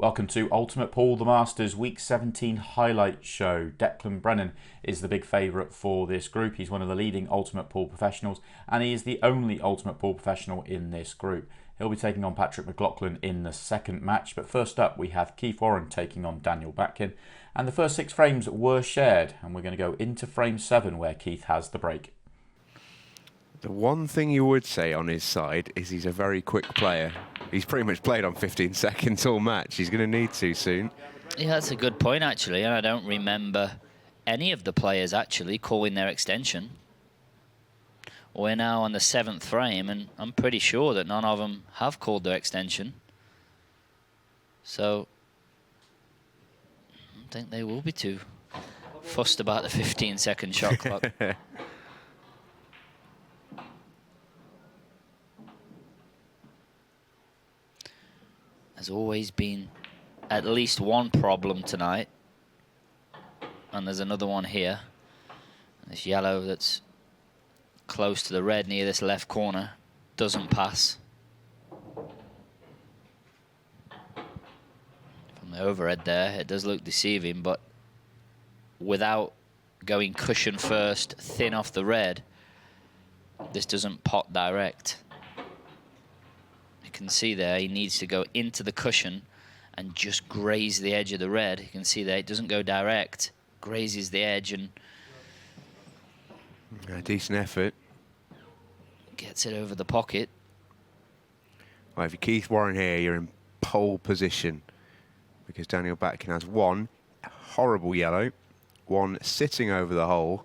Welcome to Ultimate Pool, the Masters Week 17 highlight show. Declan Brennan is the big favourite for this group. He's one of the leading Ultimate Pool professionals, and he is the only Ultimate Pool professional in this group. He'll be taking on Patrick McLaughlin in the second match, but first up we have Keith Warren taking on Daniel Batkin, and the first 6 frames were shared, and we're going to go into frame 7 where Keith has the break. The one thing you would say on his side is he's a very quick player. He's pretty much played on 15 seconds all match. He's going to need to soon. Yeah, that's a good point, actually. And I don't remember any of the players actually calling their extension. We're now on the 7th frame, and I'm pretty sure that none of them have called their extension. So I don't think they will be too fussed about the 15-second shot clock. There's always been at least one problem tonight. And there's another one here. This yellow that's close to the red near this left corner doesn't pass. From the overhead there, it does look deceiving, but without going cushion first, thin off the red, this doesn't pot direct. You can see there he needs to go into the cushion and just graze the edge of the red. You can see there it doesn't go direct, grazes the edge and a decent effort. Gets it over the pocket. Well, if you're Keith Warren here, you're in pole position because Daniel Batkin has one horrible yellow, one sitting over the hole,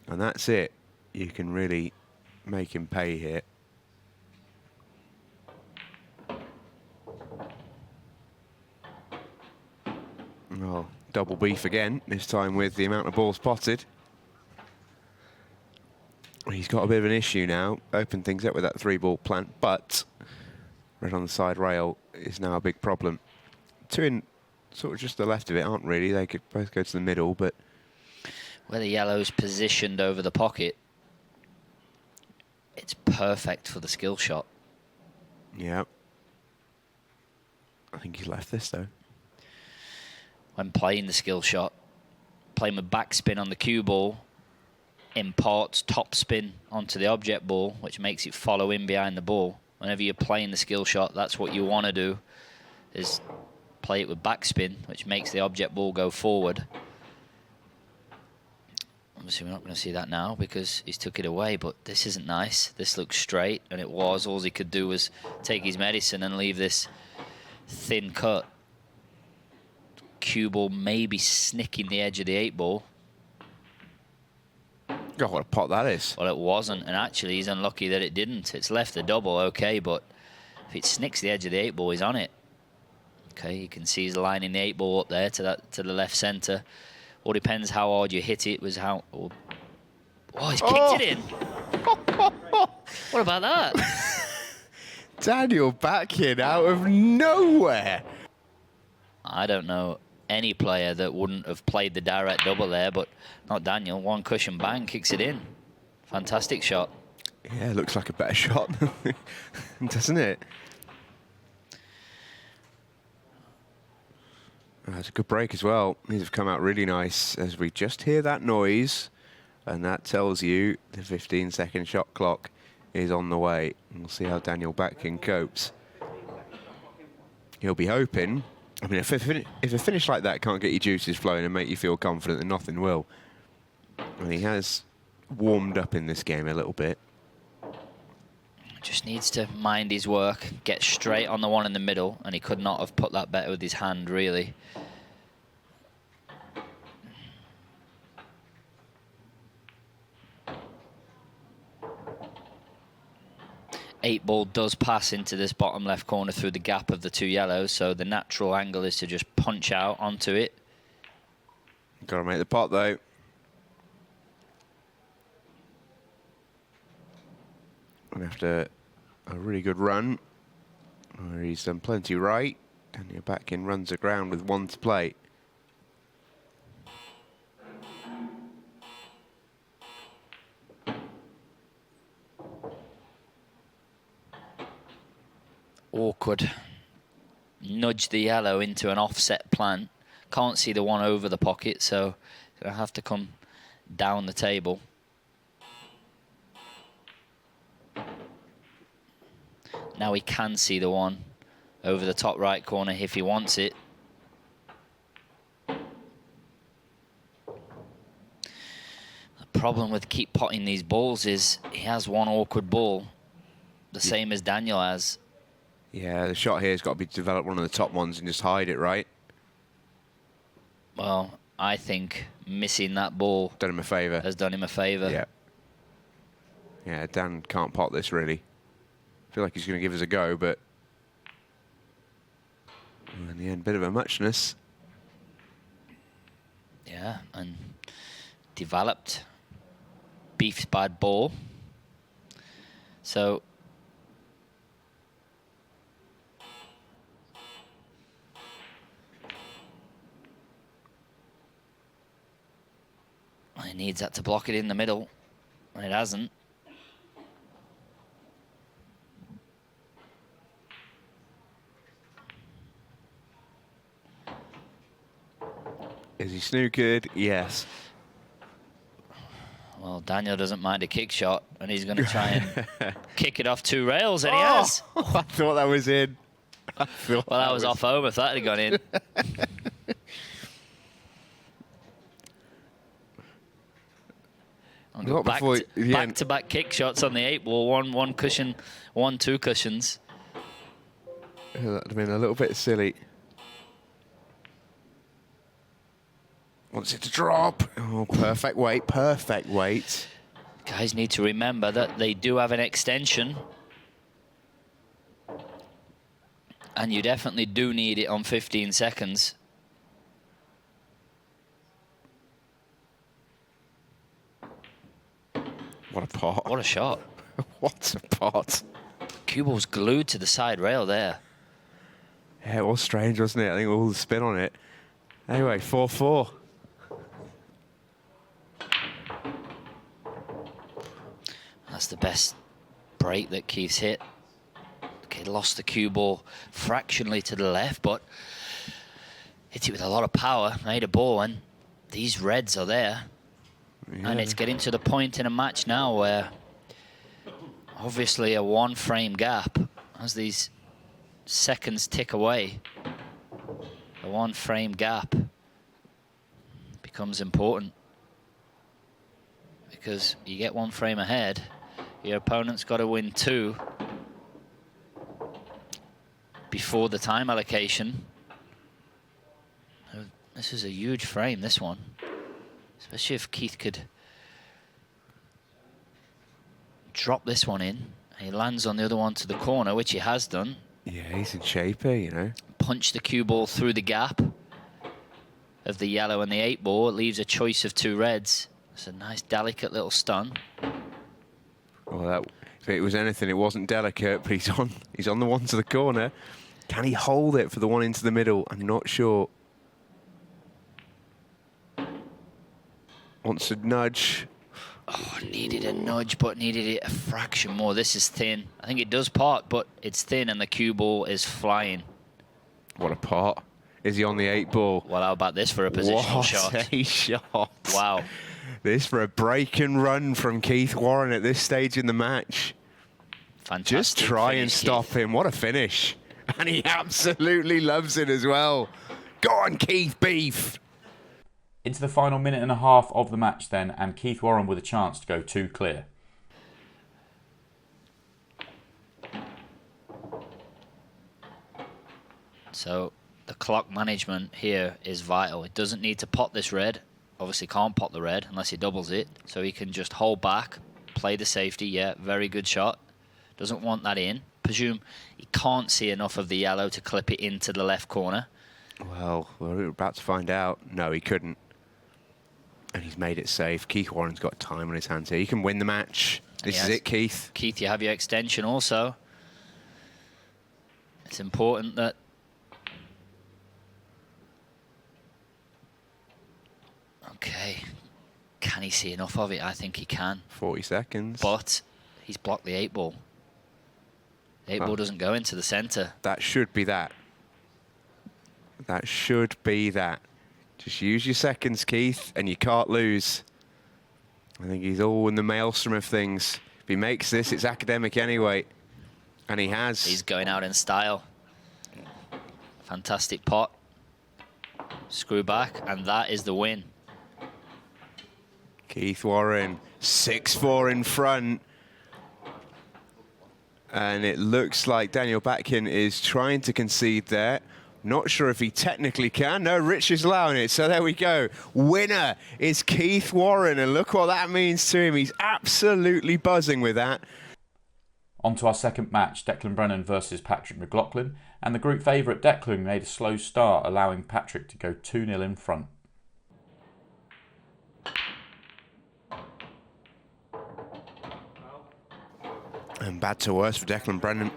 and that's it. You can really make him pay here. Oh, double beef again, this time with the amount of balls potted. He's got a bit of an issue now, open things up with that 3-ball plant, but red on the side rail is now a big problem. 2 in sort of just the left of it aren't really, they could both go to the middle, but... Where the yellow's positioned over the pocket, it's perfect for the skill shot. Yeah. I think he's left this though. When playing the skill shot, playing with backspin on the cue ball, imparts topspin onto the object ball, which makes it follow in behind the ball. Whenever you're playing the skill shot, that's what you want to do, is play it with backspin, which makes the object ball go forward. Obviously, we're not going to see that now because he's took it away, but this isn't nice. This looks straight, and it was. All he could do was take his medicine and leave this thin cut. Cue ball maybe snicking the edge of the 8-ball. God, what a pot that is. Well, it wasn't, and actually he's unlucky that it didn't. It's left the double, okay, but if it snicks the edge of the 8-ball, he's on it. Okay, you can see he's lining the 8-ball up there to the left centre. All depends how hard you hit it. Was how. Oh, he's kicked it in. What about that? Daniel Batkin out of nowhere. I don't know any player that wouldn't have played the direct double there, but not Daniel. One cushion bang, kicks it in. Fantastic shot. Yeah, it looks like a better shot, doesn't it? That's a good break as well. These have come out really nice as we just hear that noise, and that tells you the 15-second shot clock is on the way. And we'll see how Daniel Batkin copes. He'll be hoping. I mean, if a finish like that can't get your juices flowing and make you feel confident, then nothing will. And he has warmed up in this game a little bit. Just needs to mind his work, get straight on the one in the middle, and he could not have put that better with his hand, really. Eight ball does pass into this bottom left corner through the gap of the 2 yellows, so the natural angle is to just punch out onto it. Got to make the pot though. And after a really good run, where he's done plenty right, Daniel Batkin runs aground with 1 to play. Awkward nudge the yellow into an offset plant. Can't see the one over the pocket, so gonna have to come down the table. Now he can see the one over the top right corner if he wants it. The problem with keep potting these balls is he has one awkward ball, the same as Daniel has. Yeah, the shot here has got to be to develop one of the top ones and just hide it, right? Well, I think missing that ball Done him a favour. has done him a favour. Yeah. Yeah, Dan can't pot this, really. I feel like he's going to give us a go, but in the end, bit of a muchness. Yeah, and developed Beef's bad ball. So he needs that to block it in the middle, and it hasn't. Is he snookered? Yes. Well, Daniel doesn't mind a kick shot, and he's going to try and kick it off 2 rails, and he has. I thought that was in. Well, that was off home if that had gone in. Back-to-back kick shots on the 8 ball. One cushion, 2 cushions. That would have been a little bit silly. Wants it to drop. Oh, perfect weight, perfect weight. Guys need to remember that they do have an extension. And you definitely do need it on 15 seconds. What a pot. What a shot. What a pot. Cue ball's glued to the side rail there. Yeah, it was strange, wasn't it? I think all the spin on it. Anyway, 4-4. That's the best break that Keith's hit. Okay, lost the cue ball fractionally to the left, but hit it with a lot of power, made a ball, and these reds are there. Yeah. And it's getting to the point in a match now where obviously a 1 frame gap, as these seconds tick away, a 1 frame gap becomes important, because you get 1 frame ahead, your opponent's got to win 2 before the time allocation. This is a huge frame, this one. Especially if Keith could drop this one in. He lands on the other one to the corner, which he has done. Yeah, he's in shape here, you know. Punch the cue ball through the gap of the yellow and the 8 ball. It leaves a choice of 2 reds. It's a nice, delicate little stun. Well, if it was anything, it wasn't delicate, but he's on the one to the corner. Can he hold it for the one into the middle? I'm not sure. Wants a nudge. Oh, needed a nudge, but needed it a fraction more. This is thin. I think it does pot, but it's thin, and the cue ball is flying. What a pot. Is he on the 8 ball? Well, how about this for a positional shot? What a shot. Wow. This for a break and run from Keith Warren at this stage in the match. Fantastic. Just try and stop him. What a finish. And he absolutely loves it as well. Go on, Keith Beef. Into the final minute and a half of the match then, and Keith Warren with a chance to go 2 clear. So the clock management here is vital. It doesn't need to pot this red. Obviously can't pot the red unless he doubles it. So he can just hold back, play the safety. Yeah, very good shot. Doesn't want that in. Presume he can't see enough of the yellow to clip it into the left corner. Well, we're about to find out. No, he couldn't. And he's made it safe. Keith Warren's got time on his hands here. He can win the match. This is it, Keith. Keith, you have your extension also. It's important that... Okay. Can he see enough of it? I think he can. 40 seconds. But he's blocked the 8 ball. The 8 ball doesn't go into the centre. That should be that. That should be that. Just use your seconds, Keith, and you can't lose. I think he's all in the maelstrom of things. If he makes this, it's academic anyway. And he has. He's going out in style. Fantastic pot. Screw back, and that is the win. Keith Warren, 6-4 in front. And it looks like Daniel Batkin is trying to concede there. Not sure if he technically can. No, Rich is allowing it. So there we go. Winner is Keith Warren. And look what that means to him. He's absolutely buzzing with that. On to our second match, Declan Brennan versus Patrick McLaughlin. And the group favourite Declan made a slow start, allowing Patrick to go 2-0 in front. And bad to worse for Declan Brennan.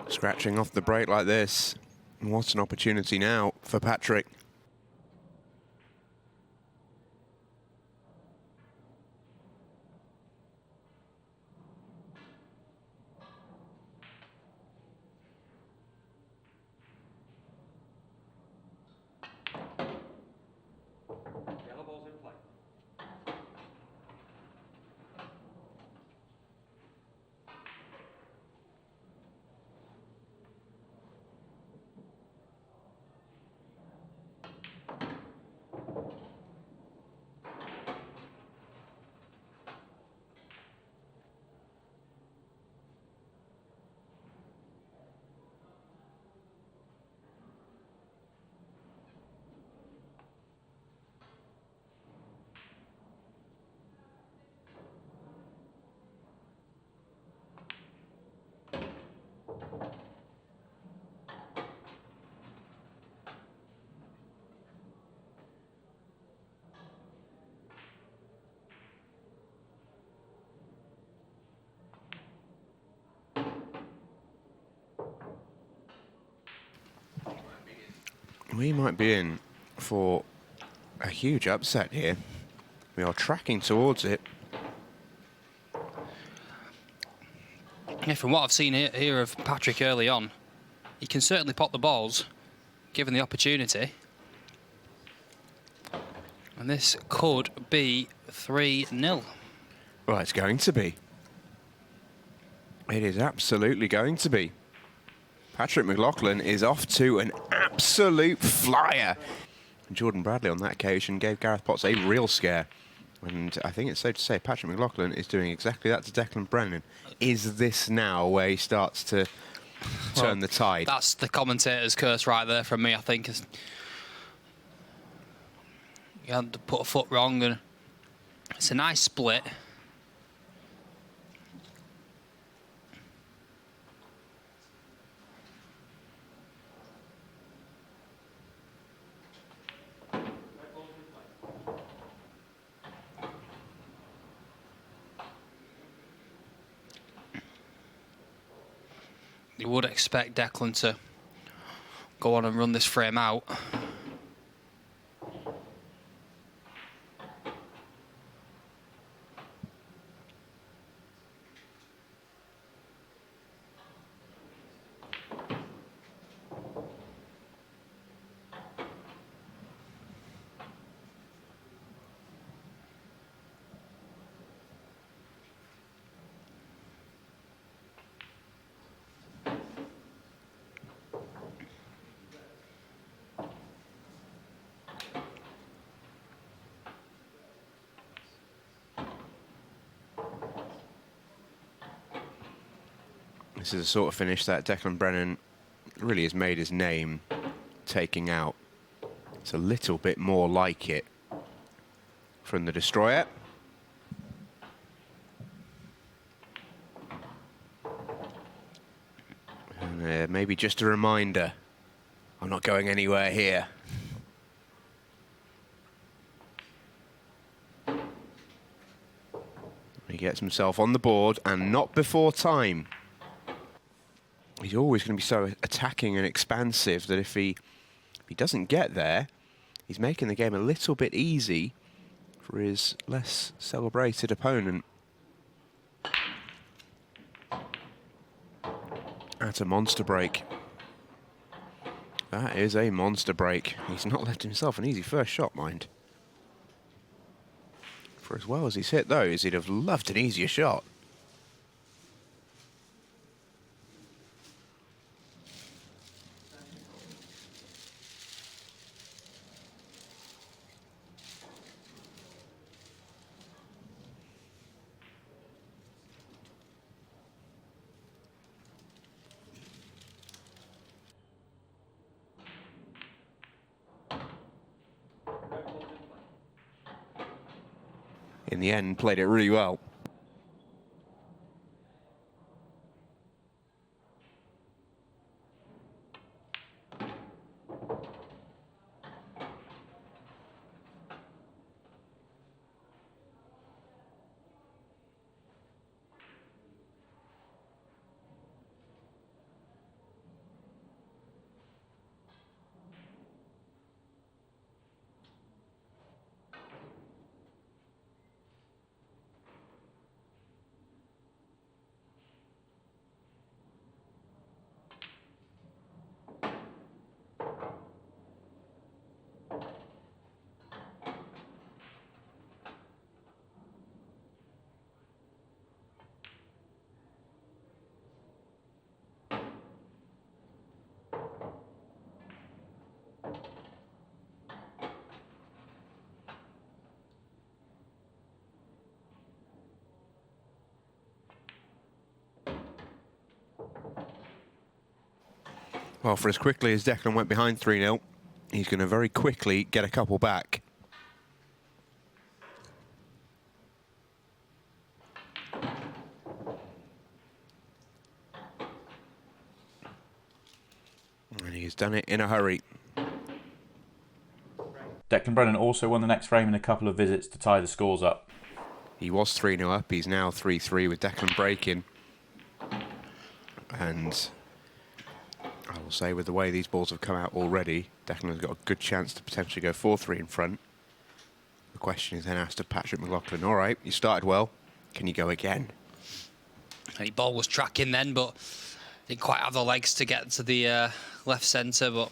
Scratching off the break like this. What an opportunity now for Patrick. Yellow ball's in play. We might be in for a huge upset here. We are tracking towards it. Yeah, from what I've seen here of Patrick early on, he can certainly pop the balls, given the opportunity. And this could be 3-0. Well, it's going to be. It is absolutely going to be. Patrick McLaughlin is off to an absolute flyer. Jordan Bradley on that occasion gave Gareth Potts a real scare. And I think it's safe to say Patrick McLaughlin is doing exactly that to Declan Brennan. Is this now where he starts to turn the tide? That's the commentator's curse right there from me, I think. You had to put a foot wrong, and it's a nice split. You would expect Declan to go on and run this frame out. This is a sort of finish that Declan Brennan really has made his name taking out. It's a little bit more like it from the Destroyer. And maybe just a reminder, I'm not going anywhere here. He gets himself on the board, and not before time. He's always going to be so attacking and expansive that if he doesn't get there, he's making the game a little bit easy for his less celebrated opponent. At a monster break. That is a monster break. He's not left himself an easy first shot, mind. For as well as he's hit those, he'd have loved an easier shot. In the end, played it really well. Well, for as quickly as Declan went behind 3-0, he's going to very quickly get a couple back. And he's done it in a hurry. Declan Brennan also won the next frame in a couple of visits to tie the scores up. He was 3-0 up. He's now 3-3 with Declan breaking. And I will say, with the way these balls have come out already, Declan has got a good chance to potentially go 4-3 in front. The question is then asked of Patrick McLaughlin, all right, you started well, can you go again? The ball was tracking then, but didn't quite have the legs to get to the left centre, but...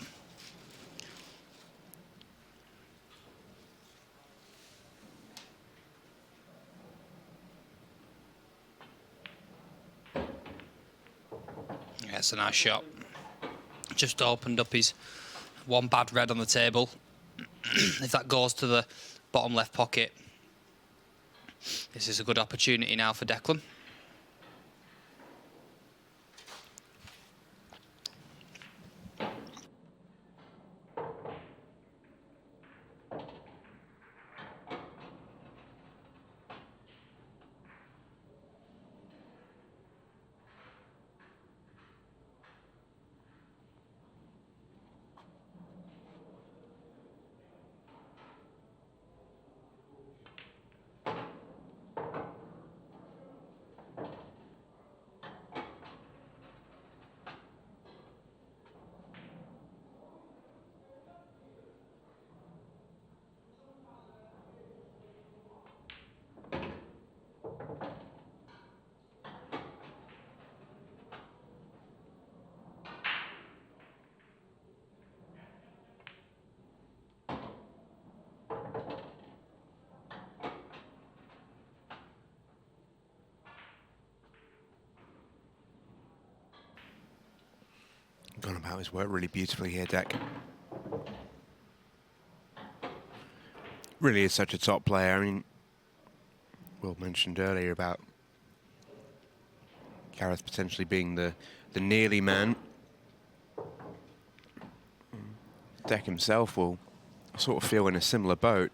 Yeah, it's a nice shot. Just opened up his one bad red on the table. If that goes to the bottom left pocket, this is a good opportunity now for Declan. Gone about his work really beautifully here, Deck. Really is such a top player. I mean, Will mentioned earlier about Gareth potentially being the nearly man. Deck himself will sort of feel in a similar boat.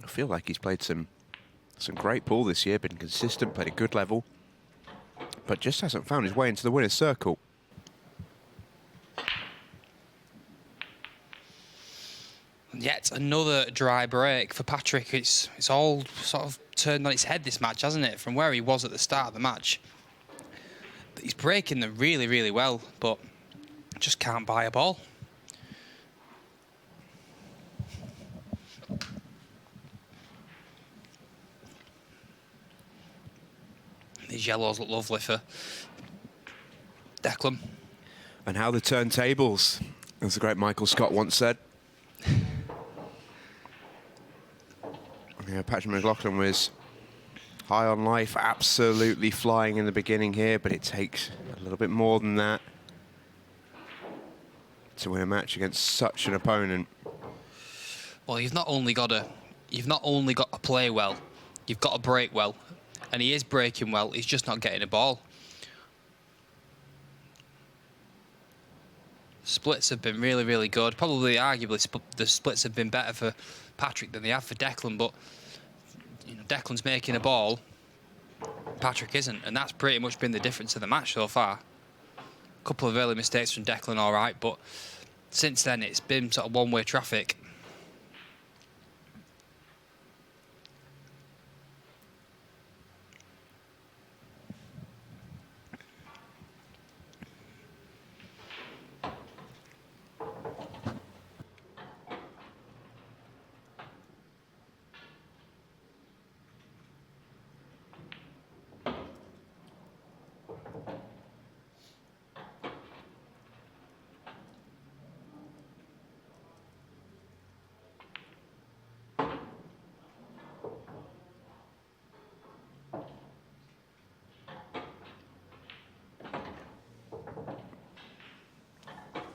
I feel like he's played some great pool this year, been consistent, played a good level, but just hasn't found his way into the winner's circle. Yet another dry break for Patrick. It's all sort of turned on its head, this match, hasn't it? From where he was at the start of the match. He's breaking them really, really well, but just can't buy a ball. These yellows look lovely for Declan. And how the turntables As the great Michael Scott once said. Yeah, Patrick McLaughlin was high on life, absolutely flying in the beginning here, but it takes a little bit more than that to win a match against such an opponent. Well, you've not only got to play well, you've got to break well, and he is breaking well. He's just not getting a ball. Splits have been really, really good. Probably, arguably, the splits have been better for Patrick than they have for Declan. But you know, Declan's making a ball, Patrick isn't, and that's pretty much been the difference of the match so far. A couple of early mistakes from Declan, all right, but since then it's been sort of one-way traffic.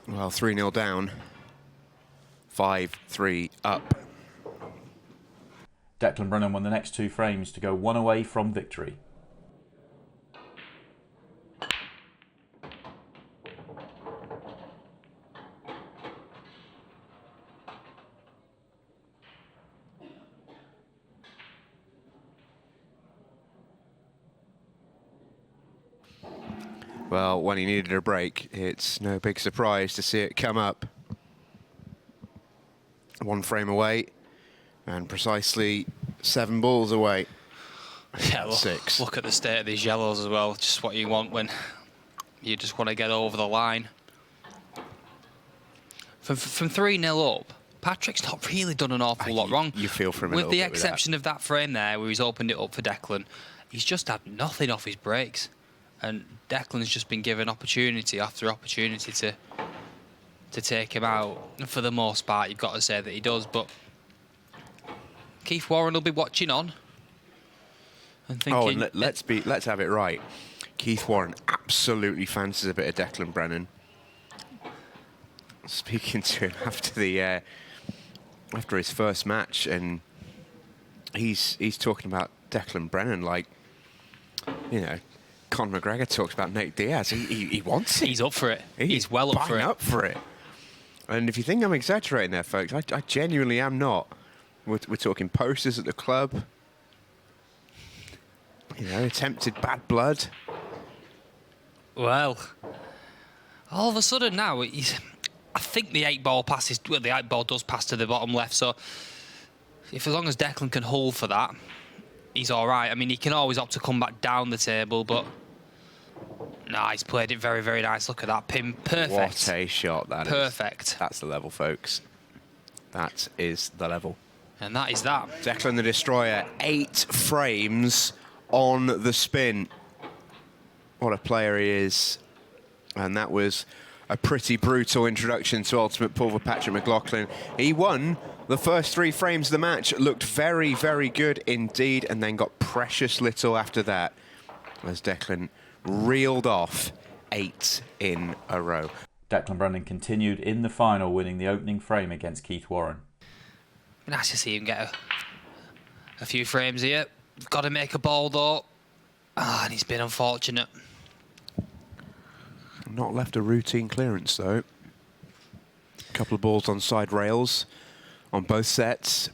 Well, 3-0 down, 5-3 up. Declan Brennan won the next 2 frames to go 1 away from victory. Well, when he needed a break, it's no big surprise to see it come up. 1 frame away, and precisely 7 balls away. Yeah, 6. Look at the state of these yellows as well. Just what you want when you just want to get over the line. From 3-0 up, Patrick's not really done an awful lot wrong. You feel for him a with little the bit with exception of that frame there where he's opened it up for Declan. He's just had nothing off his breaks, and Declan's just been given opportunity after opportunity to take him out. And for the most part, you've got to say that he does. But Keith Warren will be watching on and thinking. Oh, and let's have it right. Keith Warren absolutely fancies a bit of Declan Brennan. Speaking to him after his first match, and he's talking about Declan Brennan like, you know, Conor McGregor talks about Nate Diaz. He wants it. He's up for it. He's well up for it. Up for it. And if you think I'm exaggerating there, folks, I genuinely am not. We're talking posters at the club. You know, attempted bad blood. Well, all of a sudden now, I think the 8-ball passes. Well, the 8-ball does pass to the bottom left. So, as long as Declan can hold for that, he's all right. I mean, he can always opt to come back down the table, but no, he's played it very, very nice. Look at that pin, perfect. What a shot that is. Perfect. That's the level, folks. That is the level. And that is that. Declan the Destroyer, 8 frames on the spin. What a player he is. And that was a pretty brutal introduction to Ultimate Pool for Patrick McLaughlin. He won the first 3 frames of the match, looked very, very good indeed, and then got precious little after that as Declan reeled off 8 in a row. Declan Brennan continued in the final, winning the opening frame against Keith Warren. Nice to see him get a few frames here. Got to make a ball though. And he's been unfortunate. Not left a routine clearance though. A couple of balls on side rails on both sets.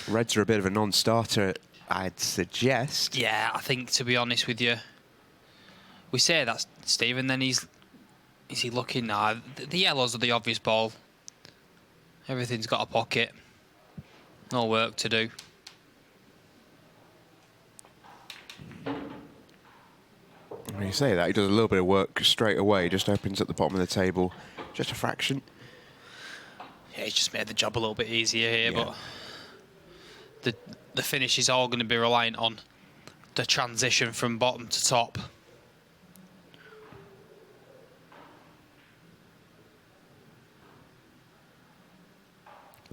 Reds are a bit of a non-starter, I'd suggest. Yeah, I think, to be honest with you, we say that, Stephen, then is he looking now? The yellows are the obvious ball. Everything's got a pocket. No work to do. When you say that, he does a little bit of work straight away, just opens at the bottom of the table, just a fraction. Yeah, he's just made the job a little bit easier here, Yeah. but the finish is all going to be reliant on the transition from bottom to top.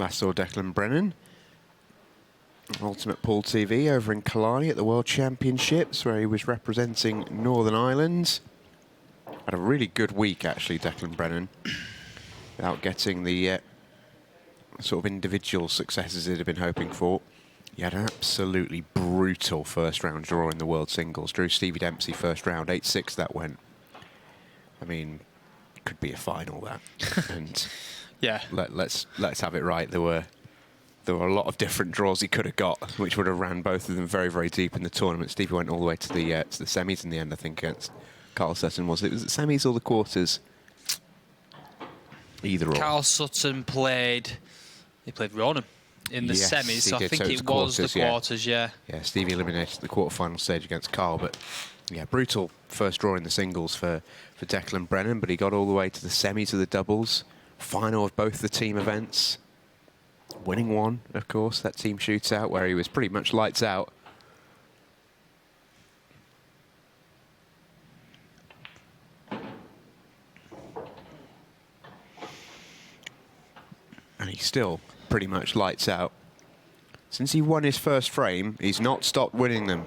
I saw Declan Brennan, Ultimate Pool TV over in Killarney at the World Championships, where he was representing Northern Ireland. Had a really good week, actually, Declan Brennan, without getting the sort of individual successes he'd have been hoping for. He had an absolutely brutal first round draw in the World Singles. Drew Stevie Dempsey first round, 8-6 that went. I mean, could be a final that. And Yeah. let's have it right. There were a lot of different draws he could have got, which would have ran both of them very, very deep in the tournament. Stevie went all the way to the semis in the end, I think, against Carl Sutton. Was it the semis or the quarters? Either or. Carl Sutton played Ronan in the Yes, semis, he so I did. think So it was the quarters, yeah. Yeah, Stevie eliminated the quarterfinal stage against Carl, but yeah, brutal first draw in the singles for Declan Brennan, but he got all the way to the semis of the doubles, final of both the team events, winning one, of course, that team shootout where he was pretty much lights out. And he's still pretty much lights out. Since he won his first frame, he's not stopped winning them.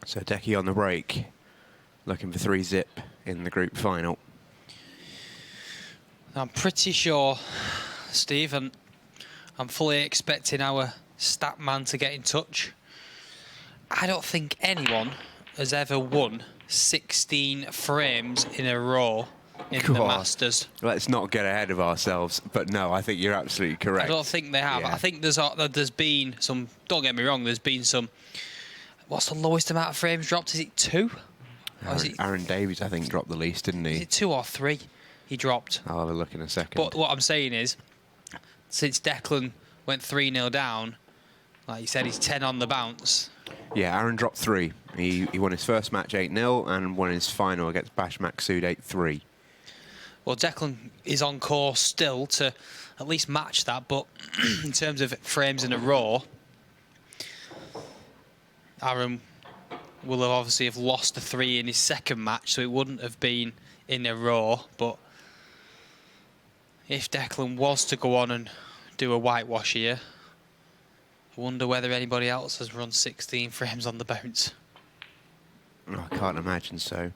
So Decky on the break, looking for 3-zip in the group final. I'm pretty sure, Steve, and I'm fully expecting our stat man to get in touch. I don't think anyone has ever won 16 frames in a row in the Masters. Let's not get ahead of ourselves, but no, I think you're absolutely correct. I don't think they have. Yeah. I think there's been some, don't get me wrong, there's been some, what's the lowest amount of frames dropped? Is it 2? Aaron Davies, I think, dropped the least, didn't he? Is it 2 or 3 he dropped? I'll have a look in a second. But what I'm saying is, since Declan went 3-0 down, like you said, he's 10 on the bounce. Yeah, Aaron dropped 3. He won his first match 8-0 and won his final against Bash Maksud 8-3. Well, Declan is on course still to at least match that, but in terms of frames in a row, Aaron will have obviously have lost the 3 in his second match, so it wouldn't have been in a row. But if Declan was to go on and do a whitewash here, I wonder whether anybody else has run 16 frames on the bounce. Oh, I can't imagine so.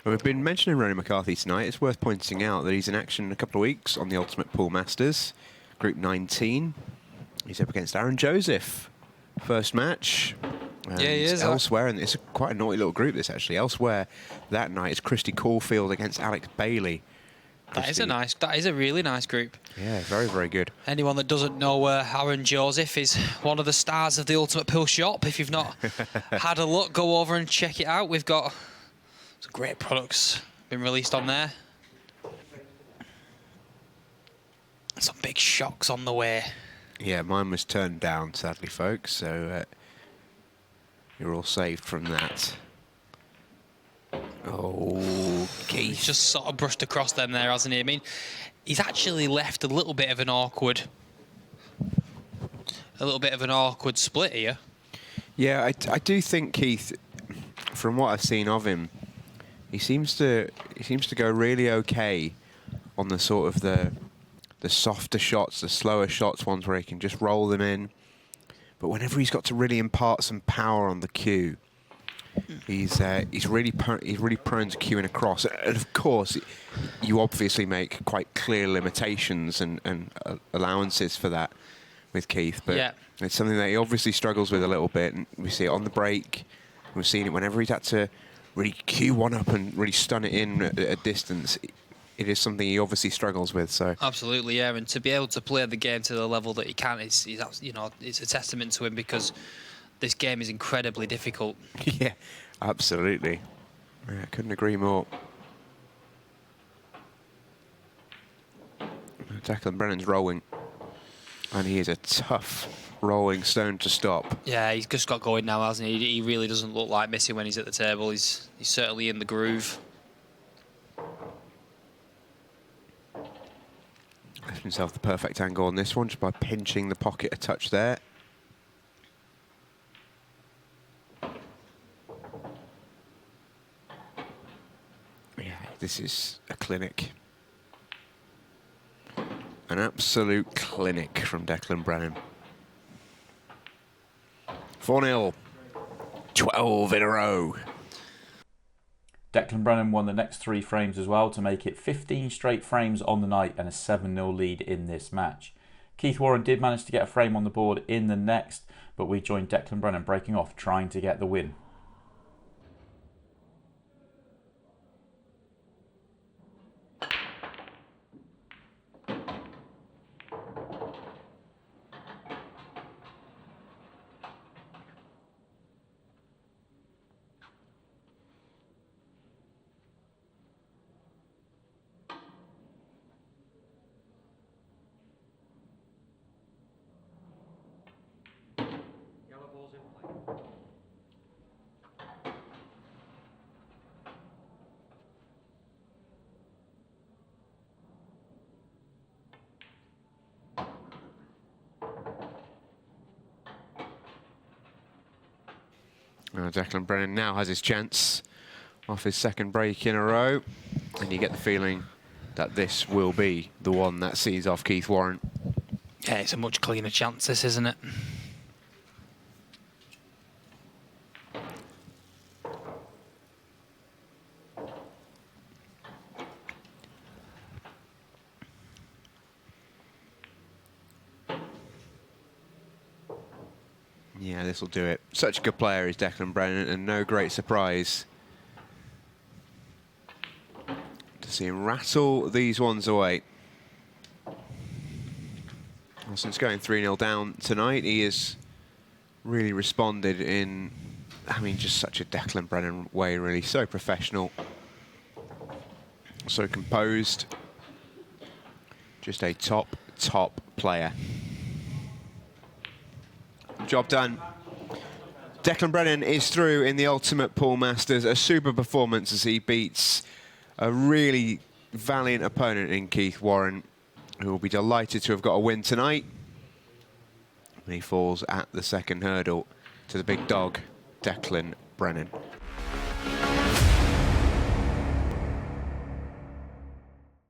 And we've been mentioning Ronnie McCarthy tonight. It's worth pointing out that he's in action in a couple of weeks on the Ultimate Pool Masters, Group 19. He's up against Aaron Joseph. First match. And Yeah, he is. Elsewhere, and it's quite a naughty little group, this, actually. Elsewhere that night is Christy Caulfield against Alex Bailey. That is a really nice group. Yeah, very, very good. Anyone that doesn't know Aaron Joseph is one of the stars of the Ultimate Pool shop. If you've not had a look, go over and check it out. We've got some great products been released on there. Some big shocks on the way. Yeah, mine was turned down, sadly, folks, so you're all saved from that. Oh, Keith. He's just sort of brushed across them there, hasn't he? I mean, he's actually left a little bit of an awkward split here. Yeah, I do think Keith, from what I've seen of him, he seems to go really okay on the sort of the softer shots, the slower shots, ones where he can just roll them in. But whenever he's got to really impart some power on the cue, he's really prone to cueing across. And of course, you obviously make quite clear limitations and allowances for that with Keith. But yeah, it's something that he obviously struggles with a little bit. And we see it on the break. We've seen it whenever he's had to really cue one up and really stun it in at a distance. It is something he obviously struggles with. So absolutely, yeah. And to be able to play the game to the level that he can is you know, it's a testament to him, because this game is incredibly difficult. yeah, absolutely. Yeah, I couldn't agree more. Declan Brennan's rolling, and he is a tough rolling stone to stop. Yeah, he's just got going now, hasn't he? He really doesn't look like missing when he's at the table. He's certainly in the groove. Left himself the perfect angle on this one just by pinching the pocket a touch there. Yeah, this is a clinic. An absolute clinic from Declan Brennan. 4-0. 12 in a row. Declan Brennan won the next 3 frames as well to make it 15 straight frames on the night and a 7-0 lead in this match. Keith Warren did manage to get a frame on the board in the next, but we joined Declan Brennan breaking off, trying to get the win. Declan Brennan now has his chance off his second break in a row, and you get the feeling that this will be the one that sees off Keith Warren. Yeah, it's a much cleaner chance, this, isn't it? Yeah, this will do it. Such a good player is Declan Brennan, and no great surprise to see him rattle these ones away. Well, since going 3-0 down tonight, he has really responded in, I mean, just such a Declan Brennan way, really. So professional, so composed. Just a top player. Job done. Declan Brennan is through in the Ultimate Pool Masters. A super performance as he beats a really valiant opponent in Keith Warren, who will be delighted to have got a win tonight. And he falls at the second hurdle to the big dog, Declan Brennan.